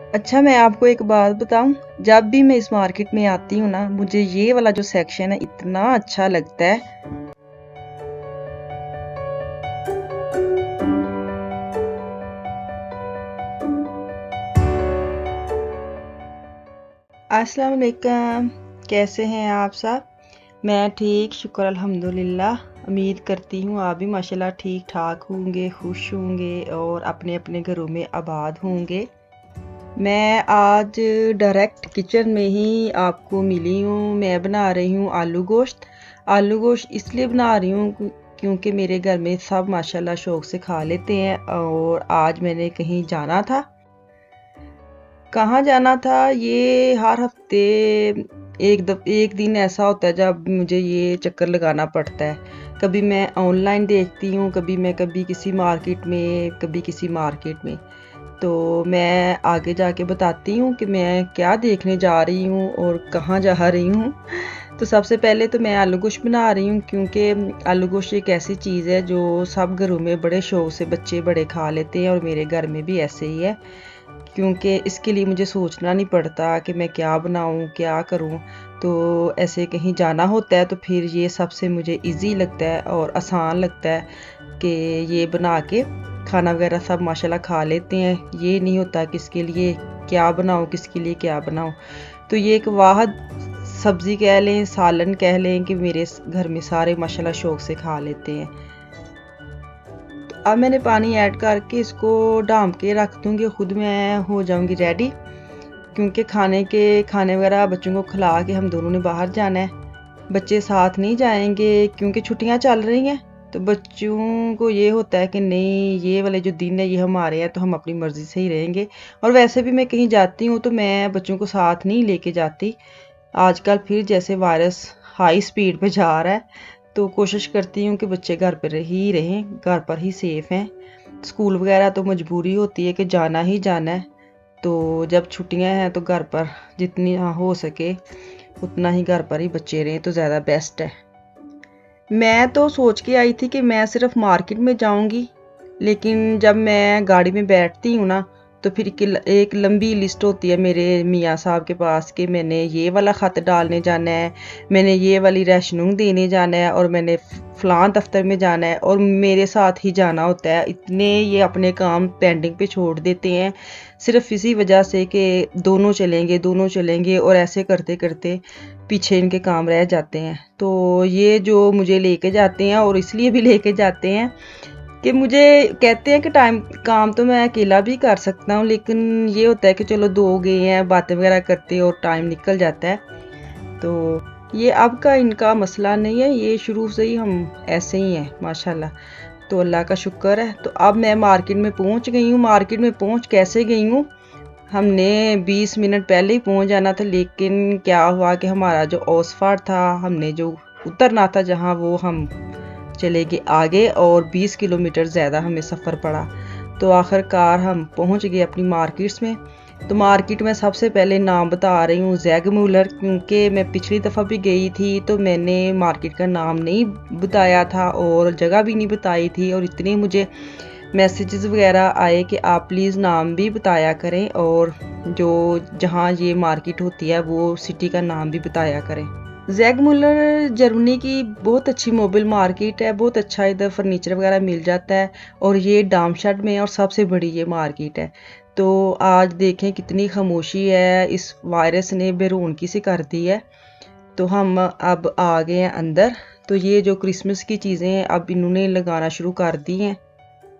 अच्छा, मैं आपको एक बात बताऊँ, जब भी मैं इस मार्केट में आती हूँ ना, मुझे ये वाला जो सेक्शन है इतना अच्छा लगता है। अस्सलाम वालेकुम, कैसे हैं आप सब? मैं ठीक, शुक्र अल्हम्दुलिल्लाह। उम्मीद करती हूँ आप भी माशाल्लाह ठीक ठाक होंगे, खुश होंगे और अपने अपने घरों में आबाद होंगे। मैं आज डायरेक्ट किचन में ही आपको मिली हूँ। मैं बना रही हूँ आलू गोश्त। आलू गोश्त इसलिए बना रही हूँ क्योंकि मेरे घर में सब माशाल्लाह शौक से खा लेते हैं और आज मैंने कहीं जाना था। कहाँ जाना था, ये हर हफ्ते एक दिन ऐसा होता है जब मुझे ये चक्कर लगाना पड़ता है। कभी मैं ऑनलाइन देखती हूँ, कभी किसी मार्केट में, कभी किसी मार्केट में। तो मैं आगे जाके बताती हूँ कि मैं क्या देखने जा रही हूँ और कहाँ जा रही हूँ। तो सबसे पहले तो मैं आलू गोश्त बना रही हूँ क्योंकि आलू गोश्त एक ऐसी चीज़ है जो सब घरों में बड़े शौक से बच्चे बड़े खा लेते हैं और मेरे घर में भी ऐसे ही है। क्योंकि इसके लिए मुझे सोचना नहीं पड़ता कि मैं क्या बनाऊँ, क्या करूँ। तो ऐसे कहीं जाना होता है तो फिर ये सबसे मुझे ईज़ी लगता है और आसान लगता है कि ये बना के खाना वगैरह सब माशाल्लाह खा लेते हैं। ये नहीं होता कि किसके लिए क्या बनाऊँ, किसके लिए क्या बनाऊँ। तो ये एक वाहिद सब्ज़ी कह लें, सालन कह लें कि मेरे घर में सारे माशाल्लाह शौक से खा लेते हैं। अब मैंने पानी ऐड करके इसको ढाँप के रख दूँगी, खुद मैं हो जाऊँगी रेडी। क्योंकि खाने वगैरह बच्चों को खिला के हम दोनों ने बाहर जाना है। बच्चे साथ नहीं जाएंगे क्योंकि छुट्टियां चल रही हैं। तो बच्चों को ये होता है कि नहीं, ये वाले जो दिन है ये हमारे हैं तो हम अपनी मर्ज़ी से ही रहेंगे। और वैसे भी मैं कहीं जाती हूँ तो मैं बच्चों को साथ नहीं लेके जाती। आजकल फिर जैसे वायरस हाई स्पीड पे जा रहा है तो कोशिश करती हूँ कि बच्चे घर पर ही रहें, घर पर ही सेफ़ हैं। स्कूल वगैरह तो मजबूरी होती है कि जाना ही जाना है। तो जब छुट्टियां हैं तो घर पर जितनी हो सके उतना ही घर पर ही बच्चे रहें तो ज़्यादा बेस्ट है। मैं तो सोच के आई थी कि मैं सिर्फ मार्केट में जाऊंगी, लेकिन जब मैं गाड़ी में बैठती हूँ ना तो फिर एक लंबी लिस्ट होती है मेरे मियाँ साहब के पास कि मैंने ये वाला ख़त डालने जाना है, मैंने ये वाली राशनिंग देने जाना है और मैंने फ़लाँ दफ्तर में जाना है और मेरे साथ ही जाना होता है। इतने ये अपने काम पेंडिंग पे छोड़ देते हैं सिर्फ इसी वजह से कि दोनों चलेंगे और ऐसे करते करते पीछे इनके काम रह जाते हैं। तो ये जो मुझे लेके जाते हैं और इसलिए भी लेके जाते हैं कि मुझे कहते हैं कि काम तो मैं अकेला भी कर सकता हूँ, लेकिन ये होता है कि चलो दो गए हैं, बातें वगैरह करते और टाइम निकल जाता है। तो ये अब का इनका मसला नहीं है, ये शुरू से ही हम ऐसे ही हैं माशाल्लाह। तो अल्लाह का शुक्र है। तो अब मैं मार्केट में पहुँच गई हूँ। मार्केट में पहुँच कैसे गई हूँ, हमने 20 मिनट पहले ही पहुंच जाना था, लेकिन क्या हुआ कि हमारा जो ओसफार था, हमने जो उतरना था जहां, वो हम चले गए आगे और 20 किलोमीटर ज़्यादा हमें सफ़र पड़ा। तो आखिरकार हम पहुंच गए अपनी मार्केट्स में। तो मार्केट में सबसे पहले नाम बता रही हूँ जैग मूलर, क्योंकि मैं पिछली दफ़ा भी गई थी तो मैंने मार्केट का नाम नहीं बताया था और जगह भी नहीं बताई थी और इतने मुझे मैसेजेस वगैरह आए कि आप प्लीज़ नाम भी बताया करें और जो जहाँ ये मार्केट होती है वो सिटी का नाम भी बताया करें। जैग मुलर जर्मनी की बहुत अच्छी मोबाइल मार्केट है, बहुत अच्छा इधर फर्नीचर वगैरह मिल जाता है और ये डामशट में और सबसे बड़ी ये मार्केट है। तो आज देखें कितनी खामोशी है, इस वायरस ने बेरौनकी सी कर दी है। तो हम अब आ गए हैं अंदर। तो ये जो क्रिसमस की चीज़ें हैं अब इन्होंने लगाना शुरू कर दी हैं।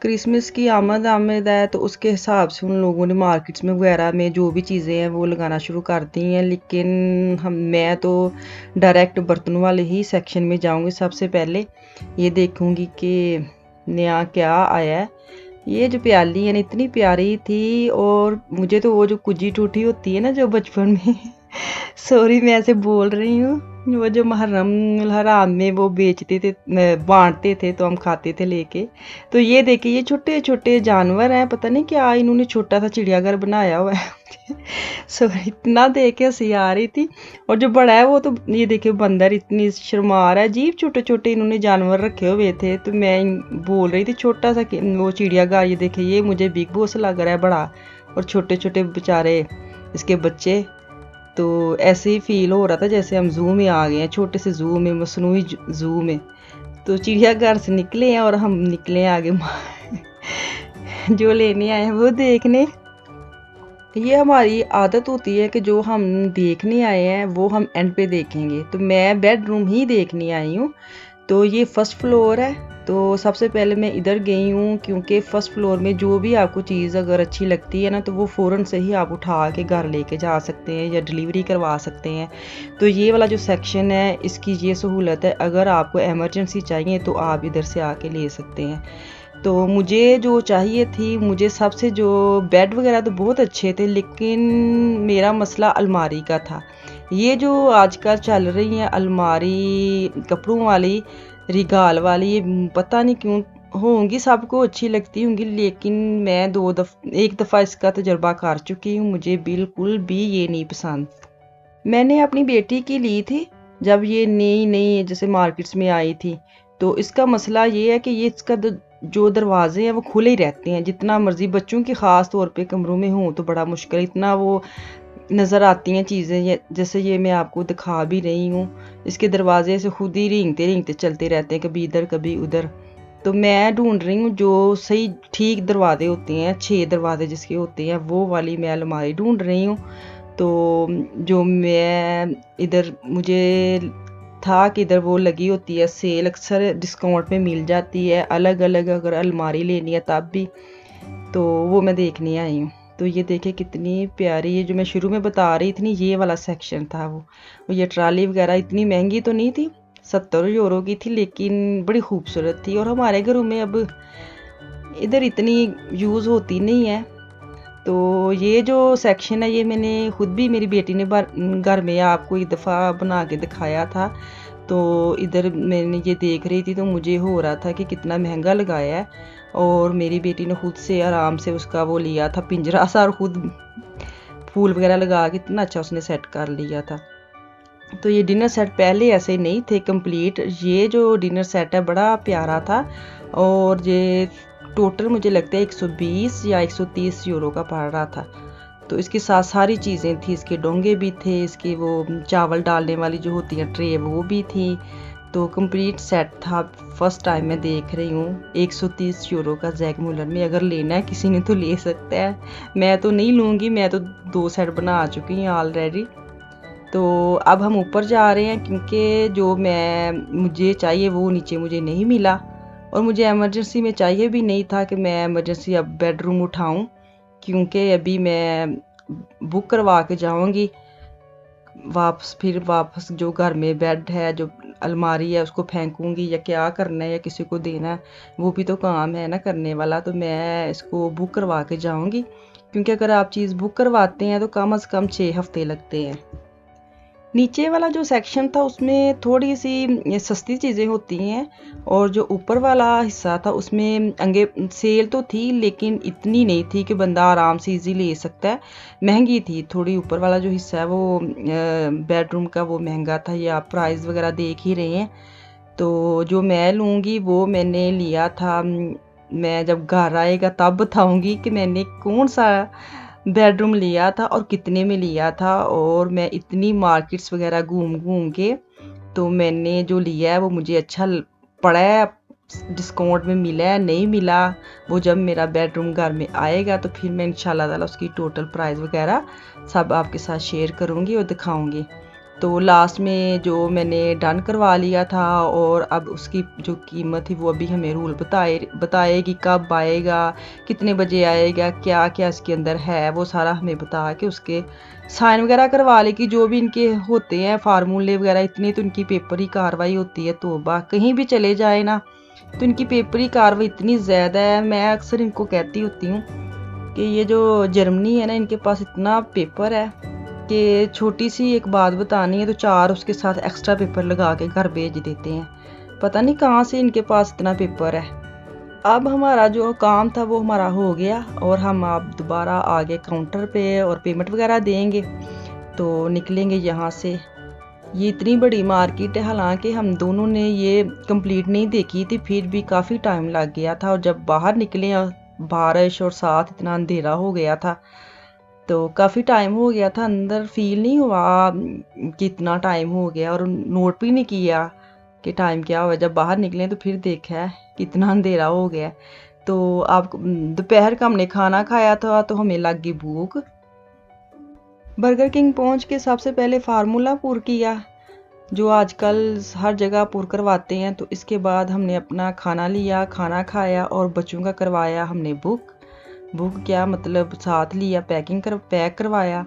क्रिसमस की आमद है तो उसके हिसाब से उन लोगों ने मार्केट्स में वगैरह में जो भी चीज़ें हैं वो लगाना शुरू कर दी हैं, लेकिन मैं तो डायरेक्ट बर्तनों वाले ही सेक्शन में जाऊंगी। सबसे पहले ये देखूंगी कि नया क्या आया है। ये जो प्याली है ना इतनी प्यारी थी, और मुझे तो वो जो कुजी टूटी होती है ना जो बचपन में सॉरी मैं ऐसे बोल रही हूँ, वो जो मुहर्रम हराम में वो बेचते थे, बांटते थे तो हम खाते थे लेके। तो ये देखिए ये छोटे छोटे जानवर हैं, पता नहीं क्या इन्होंने छोटा सा चिड़ियाघर बनाया हुआ है सो इतना देख के हंसी आ रही थी। और जो बड़ा है वो तो ये देखिए बंदर इतनी शर्मा रहा है, अजीब छोटे छोटे इन्होंने जानवर रखे हुए थे। तो मैं बोल रही थी छोटा सा वो चिड़ियाघर, ये देखिए ये मुझे बिग बॉस लग रहा है बड़ा, और छोटे छोटे बेचारे इसके बच्चे। तो ऐसे ही फील हो रहा था जैसे हम ज़ू में आ गए हैं, छोटे से ज़ू में, मसनूई ज़ू में। तो चिड़ियाघर से निकले हैं और हम निकले हैं आगे जो लेने आए हैं वो देखने। ये हमारी आदत होती है कि जो हम देखने आए हैं वो हम एंड पे देखेंगे। तो मैं बेडरूम ही देखने आई हूँ। तो ये फर्स्ट फ्लोर है। तो सबसे पहले मैं इधर गई हूँ क्योंकि फर्स्ट फ्लोर में जो भी आपको चीज़ अगर अच्छी लगती है ना तो वो फ़ौरन से ही आप उठा के घर लेके जा सकते हैं या डिलीवरी करवा सकते हैं। तो ये वाला जो सेक्शन है इसकी ये सहूलत है, अगर आपको इमरजेंसी चाहिए तो आप इधर से आके ले सकते हैं। तो मुझे जो चाहिए थी, मुझे सबसे जो बेड वगैरह तो बहुत अच्छे थे, लेकिन मेरा मसला अलमारी का था। ये जो आजकल चल रही हैं अलमारी कपड़ों वाली, रिगाल वाली, ये पता नहीं क्यों होंगी, सबको अच्छी लगती होंगी, लेकिन मैं एक दफ़ा इसका तजर्बा कर चुकी हूँ, मुझे बिल्कुल भी ये नहीं पसंद। मैंने अपनी बेटी की ली थी जब ये नई नई जैसे मार्केट्स में आई थी। तो इसका मसला ये है कि ये इसका जो दरवाजे हैं वो खुले ही रहते हैं, जितना मर्जी बच्चों की ख़ास तौर पे कमरों में हो तो बड़ा मुश्किल, इतना वो नज़र आती हैं चीज़ें, जैसे ये मैं आपको दिखा भी रही हूँ। इसके दरवाजे से खुद ही रेंगते रेंगते चलते रहते हैं, कभी इधर कभी उधर। तो मैं ढूंढ रही हूँ जो सही ठीक दरवाजे होते हैं, 6 दरवाजे जिसके होते हैं, वो वाली मैं अलमारी ढूंढ रही हूँ। तो जो मैं इधर मुझे था कि इधर वो लगी होती है सेल, अक्सर डिस्काउंट में मिल जाती है, अलग अलग अगर अलमारी लेनी है तब भी। तो वो मैं देखने आई हूँ। तो ये देखे कितनी प्यारी, ये जो मैं शुरू में बता रही थी, ये वाला सेक्शन था वो ये ट्राली वगैरह इतनी महंगी तो नहीं थी, 70 यूरो की थी, लेकिन बड़ी खूबसूरत थी। और हमारे घरों में अब इधर इतनी यूज़ होती नहीं है। तो ये जो सेक्शन है ये मैंने खुद भी, मेरी बेटी ने घर में आपको एक दफ़ा बना के दिखाया था। तो इधर मैंने ये देख रही थी तो मुझे हो रहा था कि कितना महंगा लगाया है, और मेरी बेटी ने खुद से आराम से उसका वो लिया था पिंजरा सा, और खुद फूल वगैरह लगा के इतना अच्छा उसने सेट कर लिया था। तो ये डिनर सेट पहले ऐसे नहीं थे कंप्लीट, ये जो डिनर सेट है बड़ा प्यारा था, और ये टोटल मुझे लगता है 120 या 130 यूरो का पड़ रहा था। तो इसके साथ सारी चीज़ें थी, इसके डोंगे भी थे, इसके वो चावल डालने वाली जो होती है ट्रे वो भी थी। तो कंप्लीट सेट था। फर्स्ट टाइम मैं देख रही हूँ 130 यूरो का जैग मुलर में। अगर लेना है किसी ने तो ले सकता है, मैं तो नहीं लूँगी, मैं तो 2 सेट बना चुकी हूँ ऑलरेडी। तो अब हम ऊपर जा रहे हैं क्योंकि जो मुझे चाहिए वो नीचे मुझे नहीं मिला, और मुझे इमरजेंसी में चाहिए भी नहीं था कि मैं इमरजेंसी अब बेडरूम उठाऊं, क्योंकि अभी मैं बुक करवा के जाऊंगी फिर वापस जो घर में बेड है, जो अलमारी है, उसको फेंकूंगी या क्या करना है या किसी को देना है, वो भी तो काम है ना करने वाला। तो मैं इसको बुक करवा के जाऊंगी, क्योंकि अगर आप चीज़ बुक करवाते हैं तो कम से कम 6 हफ्ते लगते हैं। नीचे वाला जो सेक्शन था उसमें थोड़ी सी सस्ती चीज़ें होती हैं, और जो ऊपर वाला हिस्सा था उसमें अंगे सेल तो थी लेकिन इतनी नहीं थी कि बंदा आराम से इजी ले सकता है, महंगी थी थोड़ी। ऊपर वाला जो हिस्सा है वो बेडरूम का वो महंगा था, ये आप प्राइस वगैरह देख ही रहे हैं। तो जो मैं लूँगी वो मैंने लिया था, मैं जब घर आएगा तब बताऊँगी कि मैंने कौन सा बेडरूम लिया था और कितने में लिया था। और मैं इतनी मार्केट्स वगैरह घूम घूम के तो मैंने जो लिया है वो मुझे अच्छा पड़ा है, डिस्काउंट में मिला है नहीं मिला, वो जब मेरा बेडरूम घर में आएगा तो फिर मैं इंशाल्लाह ताला उसकी टोटल प्राइस वगैरह सब आपके साथ शेयर करूँगी और दिखाऊँगी। तो लास्ट में जो मैंने डन करवा लिया था, और अब उसकी जो कीमत थी वो अभी हमें रूल बताएगी कब आएगा, कितने बजे आएगा, क्या क्या इसके अंदर है, वो सारा हमें बता के उसके साइन वगैरह करवा लेगी। जो भी इनके होते हैं फार्मूले वगैरह, इतनी तो इनकी पेपरी कार्रवाई होती है, तौबा कहीं भी चले जाए ना तो इनकी पेपरी कार्रवाई इतनी ज़्यादा है। मैं अक्सर इनको कहती होती हूँ कि ये जो जर्मनी है ना, इनके पास इतना पेपर है कि छोटी सी एक बात बतानी है तो 4 उसके साथ एक्स्ट्रा पेपर लगा के घर भेज देते हैं। पता नहीं कहाँ से इनके पास इतना पेपर है। अब हमारा जो काम था वो हमारा हो गया, और हम अब दोबारा आगे काउंटर पे और पेमेंट वगैरह देंगे तो निकलेंगे यहाँ से। ये इतनी बड़ी मार्केट है, हालांकि हम दोनों ने ये कंप्लीट नहीं देखी थी, फिर भी काफ़ी टाइम लग गया था। और जब बाहर निकले बारिश और साथ इतना अंधेरा हो गया था तो काफ़ी टाइम हो गया था, अंदर फील नहीं हुआ कितना टाइम हो गया, और नोट भी नहीं किया कि टाइम क्या हुआ। जब बाहर निकले तो फिर देखा है कितना अंधेरा हो गया। तो आप दोपहर का हमने खाना खाया था तो हमें लग गई भूख। बर्गर किंग पहुंच के सबसे पहले फार्मूला पूर किया, जो आजकल हर जगह पूर करवाते हैं। तो इसके बाद हमने अपना खाना लिया, खाना खाया, और बच्चों का करवाया हमने बुक क्या मतलब साथ लिया, पैक करवाया।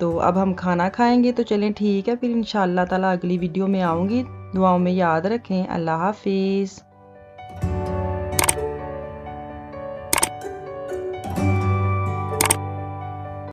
तो अब हम खाना खाएंगे। तो चलें ठीक है, फिर इंशाल्लाह ताला अगली वीडियो में आऊँगी। दुआओं में याद रखें। अल्लाह हाफिज़।